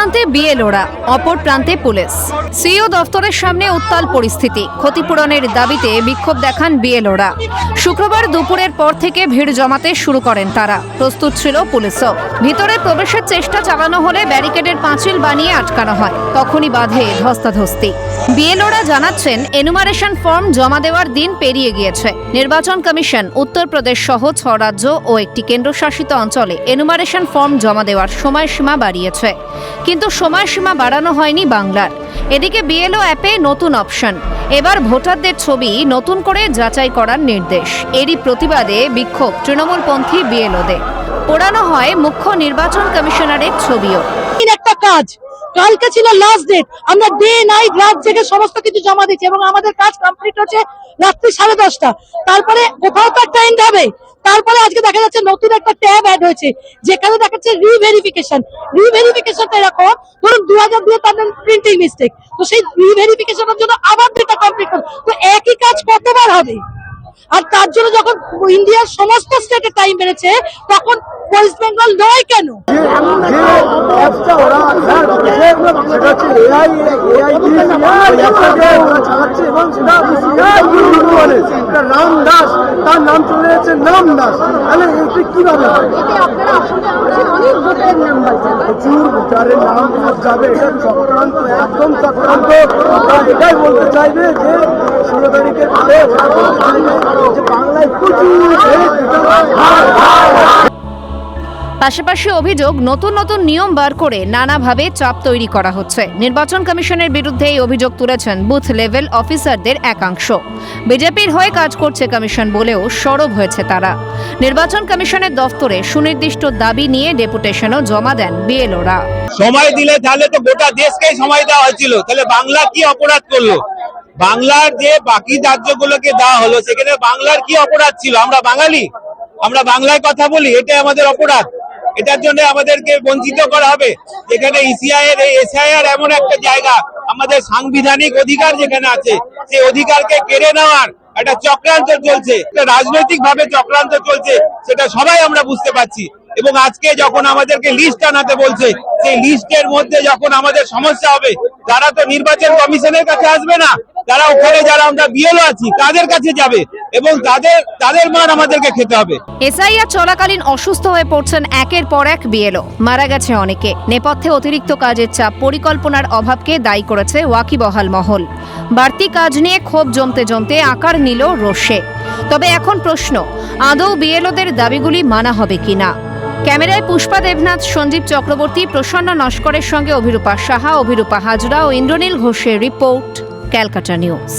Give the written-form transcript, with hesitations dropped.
প্রান্তে বিএলওরা, অপর প্রান্তে পুলিশ। সিইও দফতরের সামনে উত্তাল পরিস্থিতি। ক্ষতিপূরণের দাবিতে বিক্ষোভ দেখান বিএলওরা। শুক্রবার দুপুরের পর থেকে ভিড় জমাতে শুরু করেন তারা। প্রস্তুত ছিল পুলিশও। ভিতরে প্রবেশের চেষ্টা চালানো হলে ব্যারিকেডের পাঁচিল বানিয়ে আটকানো হয়। তখনই বাধে ধস্তাধস্তি। বিএলওরা জানাচ্ছেন, এনুমারেশন ফর্ম জমা দেওয়ার দিন পেরিয়ে গিয়েছে। নির্বাচন কমিশন উত্তরপ্রদেশ সহ 6 রাজ্য ও একটি কেন্দ্রশাসিত অঞ্চলে এনুমারেশন ফর্ম জমা দেওয়ার সময়সীমা বাড়িয়েছে, কিন্তু সময়সীমা বাড়ানো হয়নি বাংলার। এদিকে বিএলও অ্যাপে নতুন অপশন, এবার ভোটারদের ছবি নতুন করে যাচাই করার নির্দেশ। এরই প্রতিবাদে বিক্ষোভ তৃণমূলপন্থী বিএলওদের। পোড়ানো হয় মুখ্য নির্বাচন কমিশনারের ছবিও। একটা কাজ, কালকে ছিল লাস্ট ডেট, আমরা ডে নাইট রাত জেগে সমস্ত কিছু জমা দিচ্ছি এবং আমাদের কাজ কমপ্লিট হচ্ছে রাত্রি 10:30। তারপরে কোথাও তো একটা এন্ড হবে। তারপরে আজকে দেখা যাচ্ছে নতুন একটা ট্যাব অ্যাড হয়েছে, যেখানে দেখাচ্ছে রিভেরিফিকেশনটা এরকম, ধরুন 2002 তার প্রিন্টিং মিস্টেক, তো সেই রিভেরিফিকেশনের জন্য আবার ডেটা কমপ্লিট করবে, তো একই কাজ কতবার হবে? আর তার জন্য যখন ইন্ডিয়ার সমস্ত স্টেটে টাইম বেড়েছে, তখন ওয়েস্ট বেঙ্গল নয় কেন? তার নাম চলে যাচ্ছে নাম দাস, তাহলে এটা কিভাবে প্রচুর ভোটারের নাম যাবে? এটা চক্রান্ত, একদম চক্রান্ত। এটাই বলতে চাইবে যে 16 তারিখের পরে বাংলায় প্রচুর। পাশাপাশি অভিযোগ, নতুন নতুন নিয়ম বার করে নানাভাবে চাপ তৈরি করা হচ্ছে। নির্বাচন কমিশনের বিরুদ্ধে এই অভিযোগ তুলেছেন বুথ লেভেল অফিসারদের একাংশ। বিজেপির হয়ে কাজ করছে কমিশন বলেও সরব হয়েছে তারা। নির্বাচন কমিশনের দফতরে সুনির্দিষ্ট দাবি নিয়ে ডেপুটেশনও জমা দেন বিএলওরা। সময় দিলে তাহলে তো গোটা দেশকেই সময় দেওয়া হয়েছিল, তাহলে বাংলা কি অপরাধ করলো? বাংলার যে বাকি রাজ্যগুলোকে দেওয়া হলো, সেখানে বাংলার কি অপরাধ ছিল? আমরা বাঙালি, আমরা বাংলায় কথা বলি, এটাই আমাদের অপরাধ। এটার জন্য আমাদেরকে বঞ্চিত করা হবে। যেখানে এসআইআর এমন একটা জায়গা, আমাদের সাংবিধানিক অধিকার যেখানে আছে, সেই অধিকারকে কেড়ে নেওয়ার একটা চক্রান্ত চলছে, রাজনৈতিক ভাবে চক্রান্ত চলছে, সেটা সবাই আমরা বুঝতে পারছি। এবং আজকে যখন আমাদেরকে লিস্ট আনাতে বলছে, সেই লিস্টের মধ্যে যখন আমাদের সমস্যা হবে, তারা তো নির্বাচন কমিশনের কাছে আসবে না, তারা ওখানে যারা আমরা বিএলও আছি তাদের কাছে যাবে এবং তাদের মান আমাদেরকে খেতে হবে। এসআইআর চলাকালীন অসুস্থ হয়ে পড়ছেন একের পর এক বিএলও, মারা গেছে অনেকে। নেপথ্যে অতিরিক্ত কাজের চাপ, পরিকল্পনার অভাবকে দায়ী করেছে ওয়াকিবহাল মহল। বাড়তি কাজ নিয়ে ক্ষোভ জমতে জমতে আকার নিল রোষে। তবে এখন প্রশ্ন, আদৌ বিএলওদের দাবিগুলি মানা হবে কিনা? ক্যামেরায় পুষ্পা দেবনাথ, সঞ্জীব চক্রবর্তী, প্রসন্ন নস্করের সঙ্গে অভিরূপা সাহা, অভিরূপা হাজরা ও ইন্দ্রনীল ঘোষের রিপোর্ট, ক্যালকাটা নিউজ।